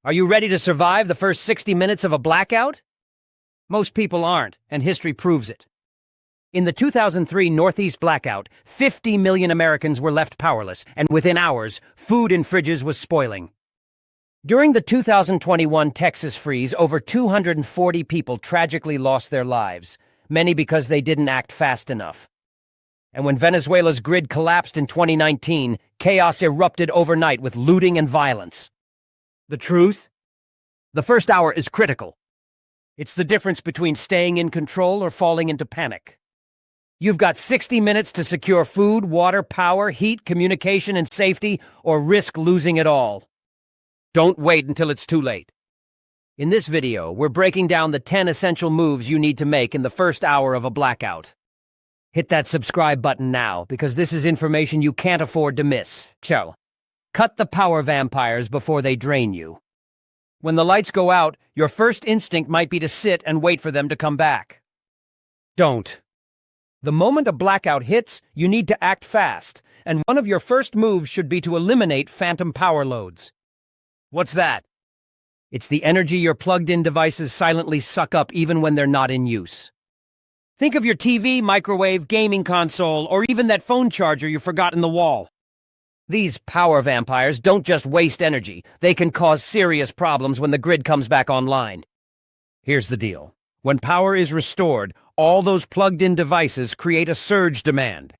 Are you ready to survive the first 60 minutes of a blackout? Most people aren't, and history proves it. In the 2003 Northeast blackout, 50 million Americans were left powerless, and within hours, food in fridges was spoiling. During the 2021 Texas freeze, over 240 people tragically lost their lives, many because they didn't act fast enough. And when Venezuela's grid collapsed in 2019, chaos erupted overnight with looting and violence. The truth? The first hour is critical. It's the difference between staying in control or falling into panic. You've got 60 minutes to secure food, water, power, heat, communication, and safety, or risk losing it all. Don't wait until it's too late. In this video, we're breaking down the 10 essential moves you need to make in the first hour of a blackout. Hit that subscribe button now, because this is information you can't afford to miss. Ciao. Cut the power vampires before they drain you. When the lights go out, your first instinct might be to sit and wait for them to come back. Don't. The moment a blackout hits, you need to act fast, and one of your first moves should be to eliminate phantom power loads. What's that? It's the energy your plugged-in devices silently suck up even when they're not in use. Think of your TV, microwave, gaming console, or even that phone charger you forgot in the wall. These power vampires don't just waste energy, they can cause serious problems when the grid comes back online. Here's the deal. When power is restored, all those plugged-in devices create a surge demand.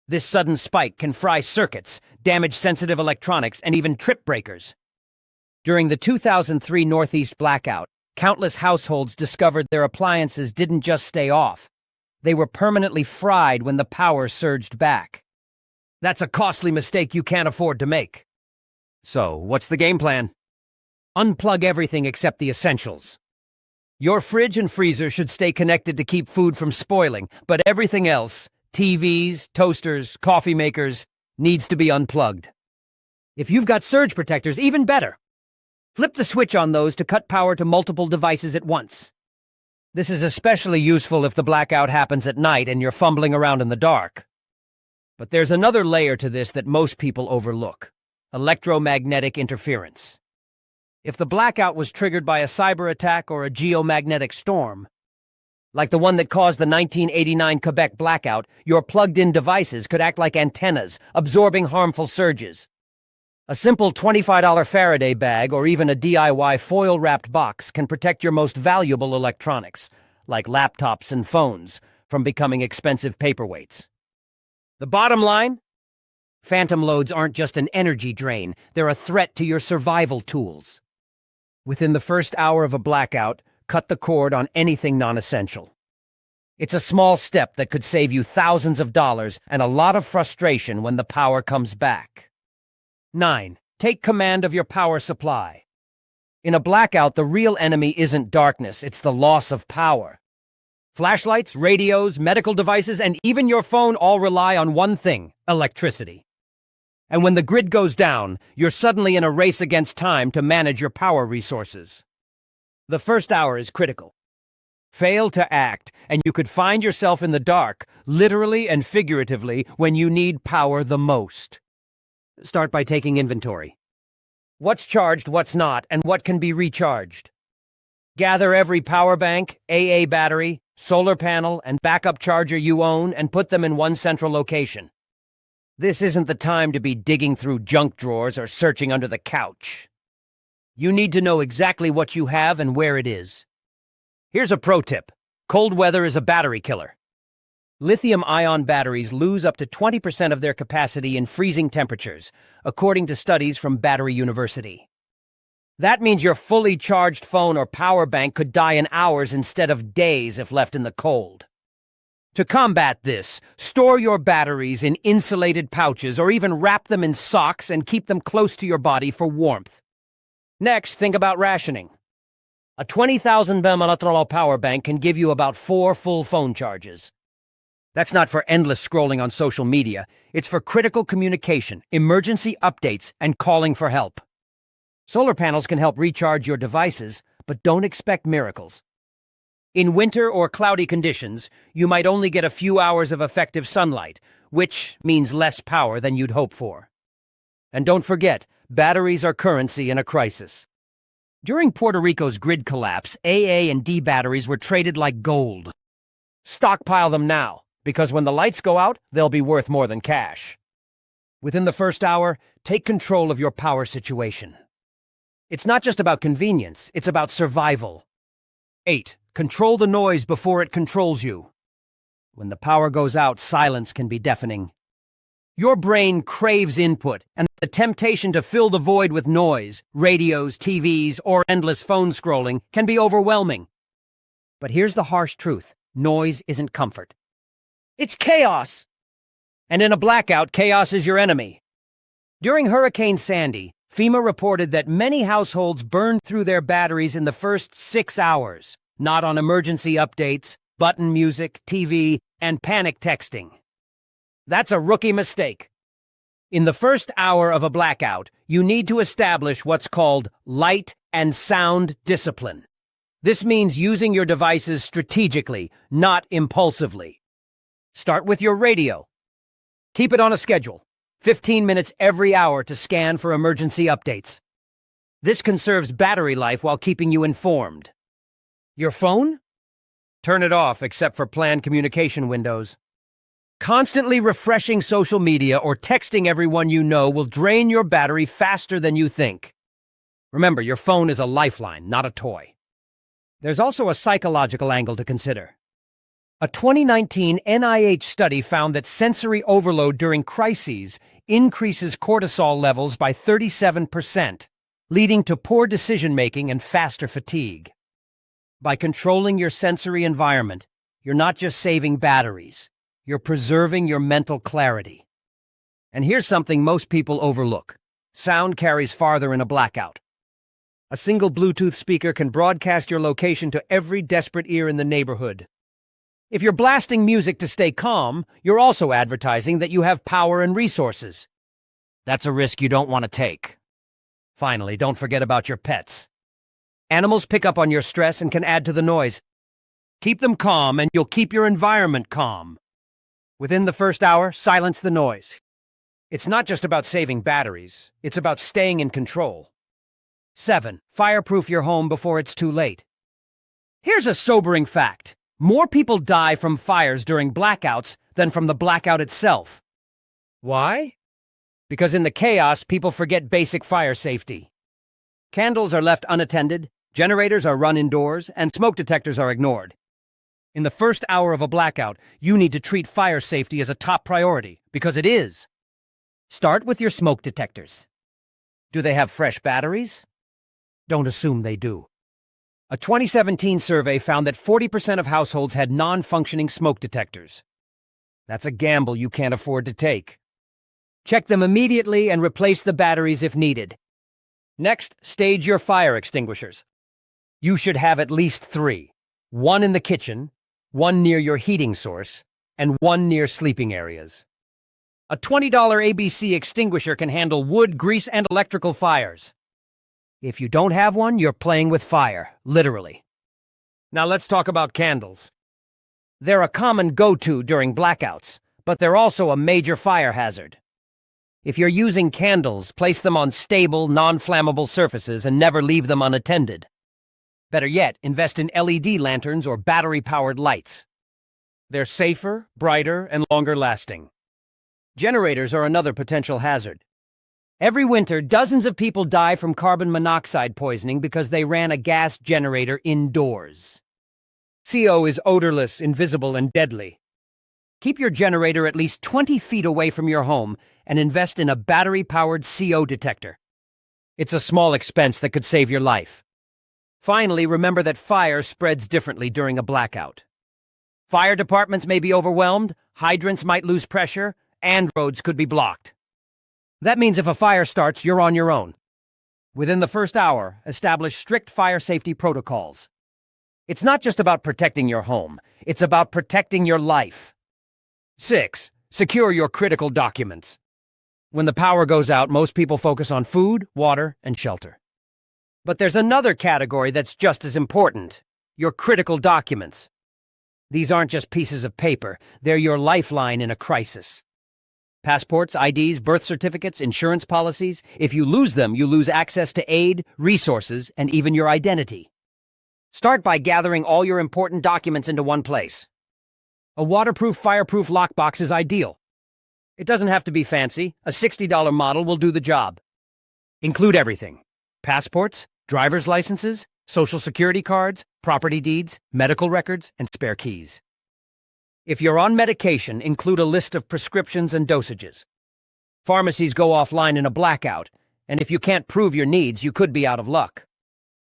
This sudden spike can fry circuits, damage sensitive electronics, and even trip breakers. During the 2003 Northeast blackout, countless households discovered their appliances didn't just stay off. They were permanently fried when the power surged back. That's a costly mistake you can't afford to make. So, what's the game plan? Unplug everything except the essentials. Your fridge and freezer should stay connected to keep food from spoiling, but everything else, TVs, toasters, coffee makers, needs to be unplugged. If you've got surge protectors, even better. Flip the switch on those to cut power to multiple devices at once. This is especially useful if the blackout happens at night and you're fumbling around in the dark. But there's another layer to this that most people overlook: electromagnetic interference. If the blackout was triggered by a cyber attack or a geomagnetic storm, like the one that caused the 1989 Quebec blackout, your plugged-in devices could act like antennas, absorbing harmful surges. A simple $25 Faraday bag or even a DIY foil-wrapped box can protect your most valuable electronics, like laptops and phones, from becoming expensive paperweights. The bottom line? Phantom loads aren't just an energy drain, they're a threat to your survival tools. Within the first hour of a blackout, cut the cord on anything non-essential. It's a small step that could save you thousands of dollars and a lot of frustration when the power comes back. 9. Take command of your power supply. In a blackout, the real enemy isn't darkness, it's the loss of power. Flashlights, radios, medical devices, and even your phone all rely on one thing: electricity. And when the grid goes down, you're suddenly in a race against time to manage your power resources. The first hour is critical. Fail to act, and you could find yourself in the dark, literally and figuratively, when you need power the most. Start by taking inventory. What's charged, what's not, and what can be recharged? Gather every power bank, AA battery, solar panel, and backup charger you own and put them in one central location. This isn't the time to be digging through junk drawers or searching under the couch. You need to know exactly what you have and where it is. Here's a pro tip. Cold weather is a battery killer. Lithium-ion batteries lose up to 20% of their capacity in freezing temperatures, according to studies from Battery University. That means your fully charged phone or power bank could die in hours instead of days if left in the cold. To combat this, store your batteries in insulated pouches or even wrap them in socks and keep them close to your body for warmth. Next, think about rationing. A 20,000 mAh power bank can give you about 4 full phone charges. That's not for endless scrolling on social media. It's for critical communication, emergency updates, and calling for help. Solar panels can help recharge your devices, but don't expect miracles. In winter or cloudy conditions, you might only get a few hours of effective sunlight, which means less power than you'd hope for. And don't forget, batteries are currency in a crisis. During Puerto Rico's grid collapse, AA and D batteries were traded like gold. Stockpile them now, because when the lights go out, they'll be worth more than cash. Within the first hour, take control of your power situation. It's not just about convenience, it's about survival. 8. Control the noise before it controls you. When the power goes out, silence can be deafening. Your brain craves input, and the temptation to fill the void with noise, radios, TVs, or endless phone scrolling can be overwhelming. But here's the harsh truth. Noise isn't comfort. It's chaos! And in a blackout, chaos is your enemy. During Hurricane Sandy, FEMA reported that many households burned through their batteries in the first 6 hours, not on emergency updates, button music, TV, and panic texting. That's a rookie mistake. In the first hour of a blackout, you need to establish what's called light and sound discipline. This means using your devices strategically, not impulsively. Start with your radio. Keep it on a schedule, 15 minutes every hour to scan for emergency updates. This conserves battery life while keeping you informed. Your phone? Turn it off except for planned communication windows. Constantly refreshing social media or texting everyone you know will drain your battery faster than you think. Remember, your phone is a lifeline, not a toy. There's also a psychological angle to consider. A 2019 NIH study found that sensory overload during crises increases cortisol levels by 37%, leading to poor decision-making and faster fatigue. By controlling your sensory environment, you're not just saving batteries, you're preserving your mental clarity. And here's something most people overlook. Sound carries farther in a blackout. A single Bluetooth speaker can broadcast your location to every desperate ear in the neighborhood. If you're blasting music to stay calm, you're also advertising that you have power and resources. That's a risk you don't want to take. Finally, don't forget about your pets. Animals pick up on your stress and can add to the noise. Keep them calm and you'll keep your environment calm. Within the first hour, silence the noise. It's not just about saving batteries, it's about staying in control. 7. Fireproof your home before it's too late. Here's a sobering fact. More people die from fires during blackouts than from the blackout itself. Why? Because in the chaos, people forget basic fire safety. Candles are left unattended, generators are run indoors, and smoke detectors are ignored. In the first hour of a blackout, you need to treat fire safety as a top priority, because it is. Start with your smoke detectors. Do they have fresh batteries? Don't assume they do. A 2017 survey found that 40% of households had non-functioning smoke detectors. That's a gamble you can't afford to take. Check them immediately and replace the batteries if needed. Next, stage your fire extinguishers. You should have at least 3. 1 in the kitchen, 1 near your heating source, and 1 near sleeping areas. A $20 ABC extinguisher can handle wood, grease, and electrical fires. If you don't have one, you're playing with fire, literally. Now let's talk about candles. They're a common go-to during blackouts, but they're also a major fire hazard. If you're using candles, place them on stable, non-flammable surfaces and never leave them unattended. Better yet, invest in LED lanterns or battery-powered lights. They're safer, brighter, and longer lasting. Generators are another potential hazard. Every winter, dozens of people die from carbon monoxide poisoning because they ran a gas generator indoors. CO is odorless, invisible, and deadly. Keep your generator at least 20 feet away from your home and invest in a battery-powered CO detector. It's a small expense that could save your life. Finally, remember that fire spreads differently during a blackout. Fire departments may be overwhelmed, hydrants might lose pressure, and roads could be blocked. That means if a fire starts, you're on your own. Within the first hour, establish strict fire safety protocols. It's not just about protecting your home, it's about protecting your life. 6. Secure your critical documents. When the power goes out, most people focus on food, water, and shelter. But there's another category that's just as important: your critical documents. These aren't just pieces of paper, they're your lifeline in a crisis. Passports, IDs, birth certificates, insurance policies. If you lose them, you lose access to aid, resources, and even your identity. Start by gathering all your important documents into one place. A waterproof, fireproof lockbox is ideal. It doesn't have to be fancy. A $60 model will do the job. Include everything: passports, driver's licenses, social security cards, property deeds, medical records, and spare keys. If you're on medication, include a list of prescriptions and dosages. Pharmacies go offline in a blackout, and if you can't prove your needs, you could be out of luck.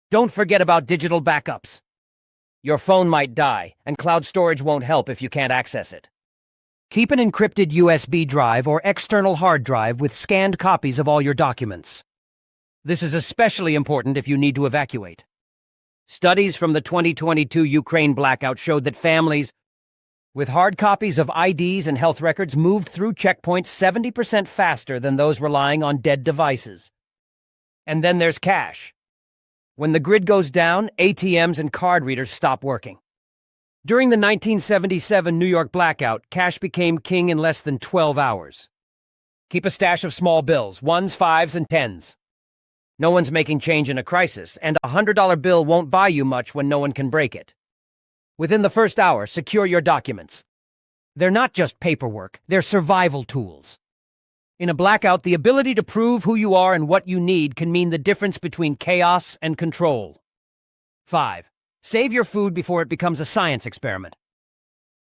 Don't forget about digital backups. Your phone might die, and cloud storage won't help if you can't access it. Keep an encrypted USB drive or external hard drive with scanned copies of all your documents. This is especially important if you need to evacuate. Studies from the 2022 Ukraine blackout showed that families with hard copies of IDs and health records moved through checkpoints 70% faster than those relying on dead devices. And then there's cash. When the grid goes down, ATMs and card readers stop working. During the 1977 New York blackout, cash became king in less than 12 hours. Keep a stash of small bills, ones, fives, and tens. No one's making change in a crisis, and a $100 bill won't buy you much when no one can break it. Within the first hour, secure your documents. They're not just paperwork, they're survival tools. In a blackout, the ability to prove who you are and what you need can mean the difference between chaos and control. 5. Save your food before it becomes a science experiment.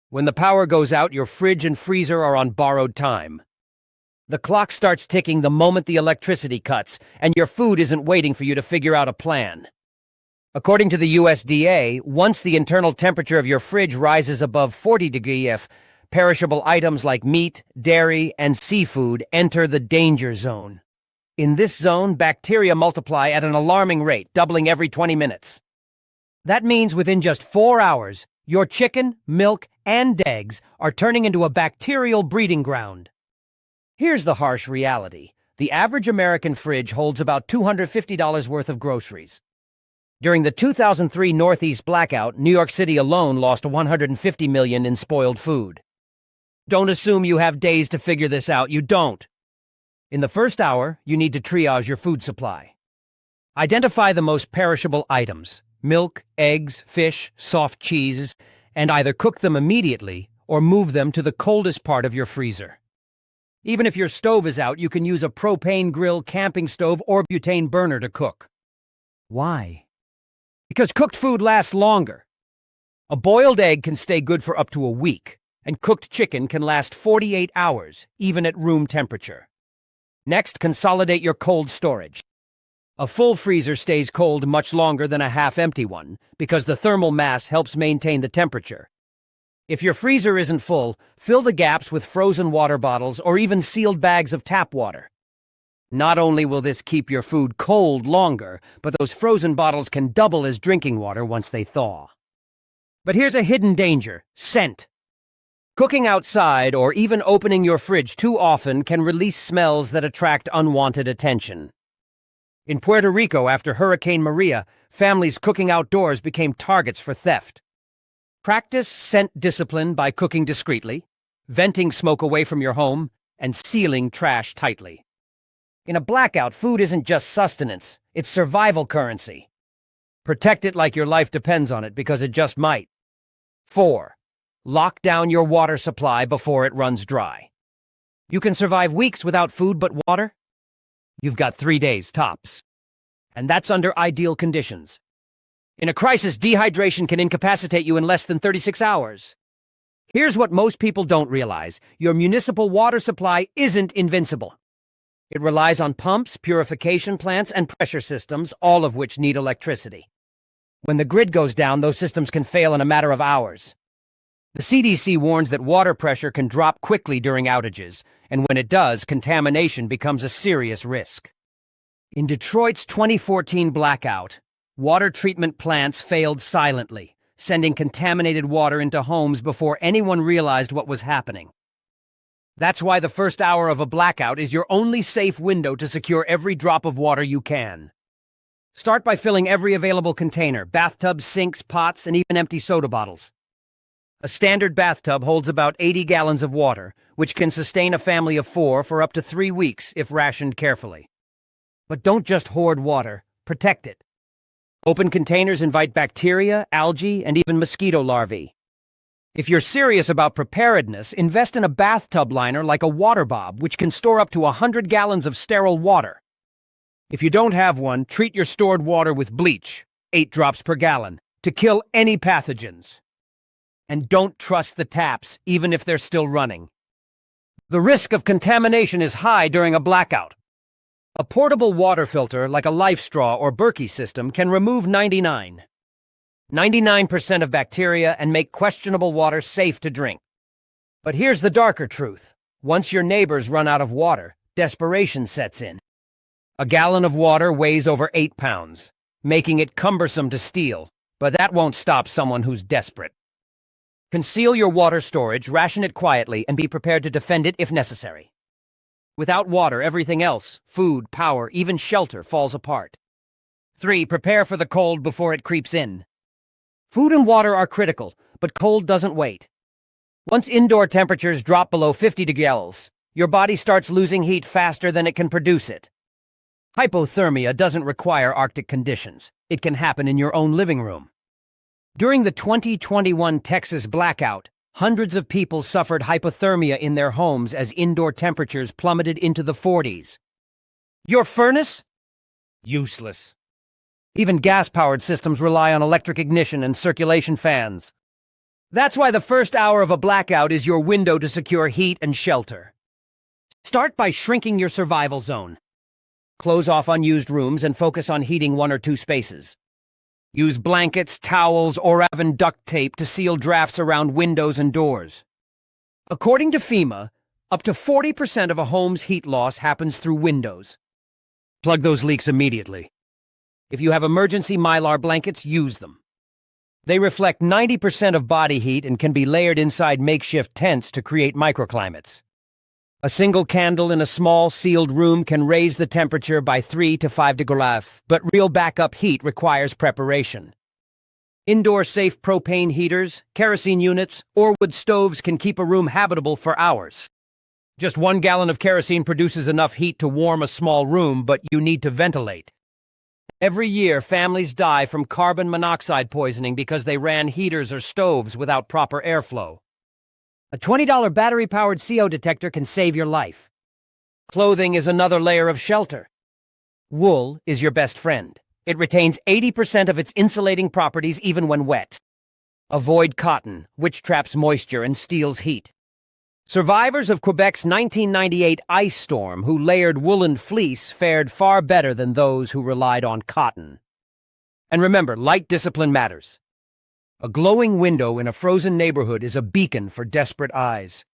When the power goes out, your fridge and freezer are on borrowed time. The clock starts ticking the moment the electricity cuts, and your food isn't waiting for you to figure out a plan. According to the USDA, once the internal temperature of your fridge rises above 40 degrees F, perishable items like meat, dairy, and seafood enter the danger zone. In this zone, bacteria multiply at an alarming rate, doubling every 20 minutes. That means within just 4 hours, your chicken, milk, and eggs are turning into a bacterial breeding ground. Here's the harsh reality. The average American fridge holds about $250 worth of groceries. During the 2003 Northeast blackout, New York City alone lost $150 million in spoiled food. Don't assume you have days to figure this out. You don't. In the first hour, you need to triage your food supply. Identify the most perishable items: milk, eggs, fish, soft cheeses, and either cook them immediately or move them to the coldest part of your freezer. Even if your stove is out, you can use a propane grill, camping stove, or butane burner to cook. Why? Because cooked food lasts longer. A boiled egg can stay good for up to a week, and cooked chicken can last 48 hours, even at room temperature. Next, consolidate your cold storage. A full freezer stays cold much longer than a half-empty one because the thermal mass helps maintain the temperature. If your freezer isn't full, fill the gaps with frozen water bottles or even sealed bags of tap water. Not only will this keep your food cold longer, but those frozen bottles can double as drinking water once they thaw. But here's a hidden danger: scent. Cooking outside or even opening your fridge too often can release smells that attract unwanted attention. In Puerto Rico, after Hurricane Maria, families cooking outdoors became targets for theft. Practice scent discipline by cooking discreetly, venting smoke away from your home, and sealing trash tightly. In a blackout, food isn't just sustenance, it's survival currency. Protect it like your life depends on it, because it just might. 4. Lock down your water supply before it runs dry. You can survive weeks without food but water? You've got 3 days tops. And that's under ideal conditions. In a crisis, dehydration can incapacitate you in less than 36 hours. Here's what most people don't realize: your municipal water supply isn't invincible. It relies on pumps, purification plants, and pressure systems, all of which need electricity. When the grid goes down, those systems can fail in a matter of hours. The CDC warns that water pressure can drop quickly during outages, and when it does, contamination becomes a serious risk. In Detroit's 2014 blackout, water treatment plants failed silently, sending contaminated water into homes before anyone realized what was happening. That's why the first hour of a blackout is your only safe window to secure every drop of water you can. Start by filling every available container: bathtubs, sinks, pots, and even empty soda bottles. A standard bathtub holds about 80 gallons of water, which can sustain a family of 4 for up to 3 weeks if rationed carefully. But don't just hoard water, protect it. Open containers invite bacteria, algae, and even mosquito larvae. If you're serious about preparedness, invest in a bathtub liner like a water bob, which can store up to 100 gallons of sterile water. If you don't have one, treat your stored water with bleach, 8 drops per gallon, to kill any pathogens. And don't trust the taps, even if they're still running. The risk of contamination is high during a blackout. A portable water filter like a Life Straw or Berkey system can remove 99% of bacteria and make questionable water safe to drink. But here's the darker truth. Once your neighbors run out of water, desperation sets in. A gallon of water weighs over 8 pounds, making it cumbersome to steal, but that won't stop someone who's desperate. Conceal your water storage, ration it quietly, and be prepared to defend it if necessary. Without water, everything else, food, power, even shelter, falls apart. 3. Prepare for the cold before it creeps in. Food and water are critical, but cold doesn't wait. Once indoor temperatures drop below 50 degrees, your body starts losing heat faster than it can produce it. Hypothermia doesn't require Arctic conditions. It can happen in your own living room. During the 2021 Texas blackout, hundreds of people suffered hypothermia in their homes as indoor temperatures plummeted into the 40s. Your furnace? Useless. Even gas-powered systems rely on electric ignition and circulation fans. That's why the first hour of a blackout is your window to secure heat and shelter. Start by shrinking your survival zone. Close off unused rooms and focus on heating 1 or 2 spaces. Use blankets, towels, or even duct tape to seal drafts around windows and doors. According to FEMA, up to 40% of a home's heat loss happens through windows. Plug those leaks immediately. If you have emergency Mylar blankets, use them. They reflect 90% of body heat and can be layered inside makeshift tents to create microclimates. A single candle in a small, sealed room can raise the temperature by 3 to 5 degrees, but real backup heat requires preparation. Indoor safe propane heaters, kerosene units, or wood stoves can keep a room habitable for hours. Just 1 gallon of kerosene produces enough heat to warm a small room, but you need to ventilate. Every year, families die from carbon monoxide poisoning because they ran heaters or stoves without proper airflow. A $20 battery-powered CO detector can save your life. Clothing is another layer of shelter. Wool is your best friend. It retains 80% of its insulating properties even when wet. Avoid cotton, which traps moisture and steals heat. Survivors of Quebec's 1998 ice storm who layered woolen fleece fared far better than those who relied on cotton. And remember, light discipline matters. A glowing window in a frozen neighborhood is a beacon for desperate eyes.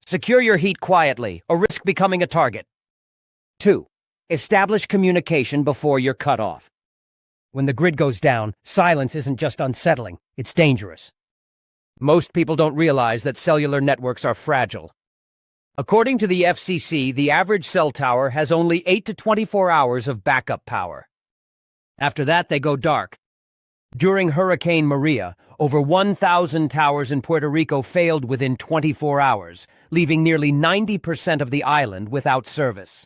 Secure your heat quietly, or risk becoming a target. 2. Establish communication before you're cut off. When the grid goes down, silence isn't just unsettling, it's dangerous. Most people don't realize that cellular networks are fragile. According to the FCC, the average cell tower has only 8 to 24 hours of backup power. After that, they go dark. During Hurricane Maria, over 1,000 towers in Puerto Rico failed within 24 hours, leaving nearly 90% of the island without service.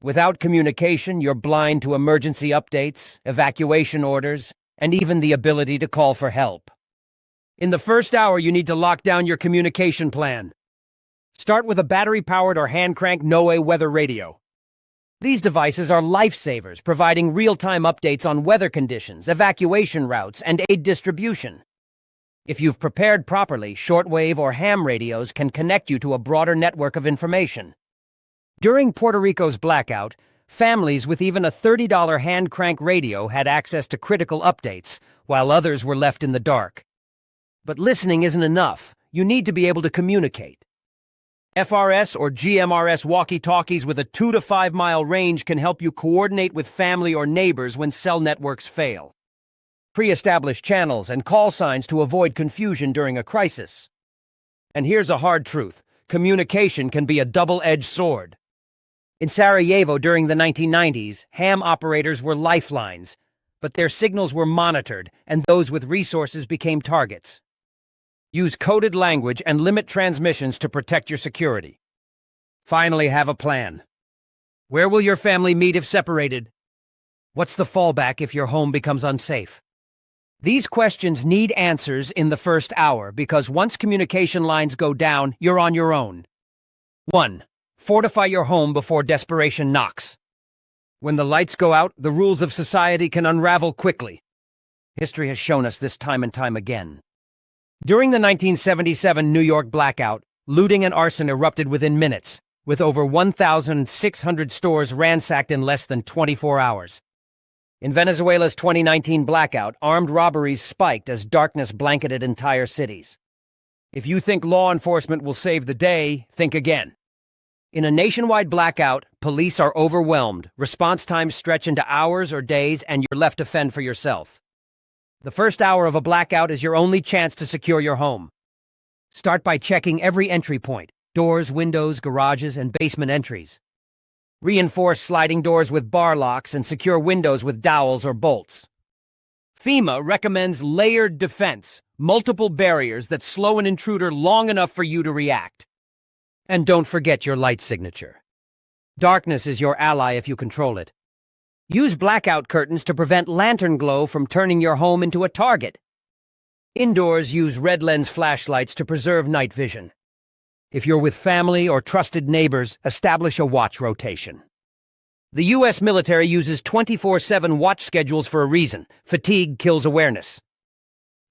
Without communication, you're blind to emergency updates, evacuation orders, and even the ability to call for help. In the first hour, you need to lock down your communication plan. Start with a battery-powered or hand-crank NOAA weather radio. These devices are lifesavers, providing real-time updates on weather conditions, evacuation routes, and aid distribution. If you've prepared properly, shortwave or ham radios can connect you to a broader network of information. During Puerto Rico's blackout, families with even a $30 hand-crank radio had access to critical updates, while others were left in the dark. But listening isn't enough. You need to be able to communicate. FRS or GMRS walkie-talkies with a 2 to 5 mile range can help you coordinate with family or neighbors when cell networks fail. Pre-establish channels and call signs to avoid confusion during a crisis. And here's a hard truth. Communication can be a double-edged sword. In Sarajevo during the 1990s, ham operators were lifelines, but their signals were monitored, and those with resources became targets. Use coded language and limit transmissions to protect your security. Finally, have a plan. Where will your family meet if separated? What's the fallback if your home becomes unsafe? These questions need answers in the first hour because once communication lines go down, you're on your own. 1. Fortify your home before desperation knocks. When the lights go out, the rules of society can unravel quickly. History has shown us this time and time again. During the 1977 New York blackout, looting and arson erupted within minutes, with over 1,600 stores ransacked in less than 24 hours. In Venezuela's 2019 blackout, armed robberies spiked as darkness blanketed entire cities. If you think law enforcement will save the day, think again. In a nationwide blackout, police are overwhelmed, response times stretch into hours or days, and you're left to fend for yourself. The first hour of a blackout is your only chance to secure your home. Start by checking every entry point: doors, windows, garages, and basement entries. Reinforce sliding doors with bar locks and secure windows with dowels or bolts. FEMA recommends layered defense, multiple barriers that slow an intruder long enough for you to react. And don't forget your light signature. Darkness is your ally if you control it. Use blackout curtains to prevent lantern glow from turning your home into a target. Indoors, use red lens flashlights to preserve night vision. If you're with family or trusted neighbors, establish a watch rotation. The U.S. military uses 24/7 watch schedules for a reason. Fatigue kills awareness.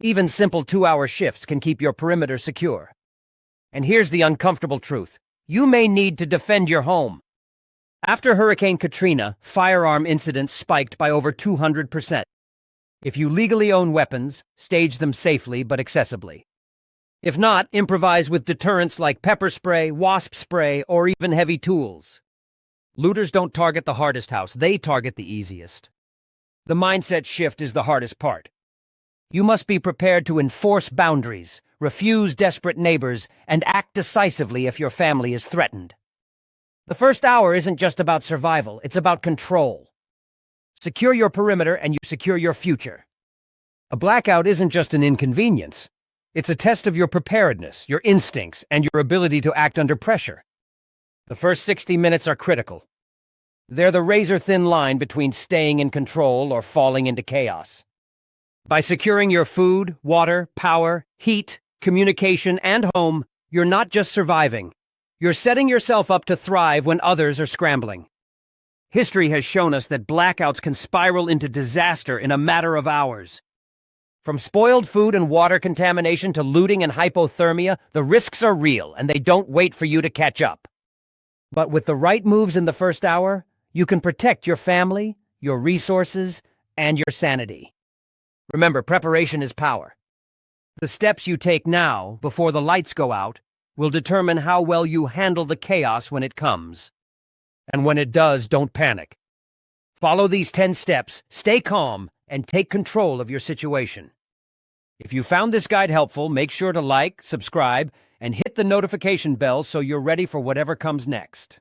Even simple 2-hour shifts can keep your perimeter secure. And here's the uncomfortable truth. You may need to defend your home. After Hurricane Katrina, firearm incidents spiked by over 200%. If you legally own weapons, stage them safely but accessibly. If not, improvise with deterrents like pepper spray, wasp spray, or even heavy tools. Looters don't target the hardest house, they target the easiest. The mindset shift is the hardest part. You must be prepared to enforce boundaries, refuse desperate neighbors, and act decisively if your family is threatened. The first hour isn't just about survival, it's about control. Secure your perimeter and you secure your future. A blackout isn't just an inconvenience. It's a test of your preparedness, your instincts, and your ability to act under pressure. The first 60 minutes are critical. They're the razor-thin line between staying in control or falling into chaos. By securing your food, water, power, heat, communication, and home, you're not just surviving. You're setting yourself up to thrive when others are scrambling. History has shown us that blackouts can spiral into disaster in a matter of hours. From spoiled food and water contamination to looting and hypothermia, the risks are real and they don't wait for you to catch up. But with the right moves in the first hour, you can protect your family, your resources, and your sanity. Remember, preparation is power. The steps you take now, before the lights go out, will determine how well you handle the chaos when it comes. And when it does, don't panic. Follow these 10 steps, stay calm, and take control of your situation. If you found this guide helpful, make sure to like, subscribe, and hit the notification bell so you're ready for whatever comes next.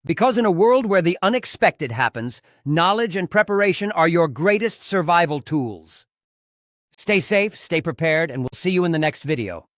Because in a world where the unexpected happens, knowledge and preparation are your greatest survival tools. Stay safe, stay prepared, and we'll see you in the next video.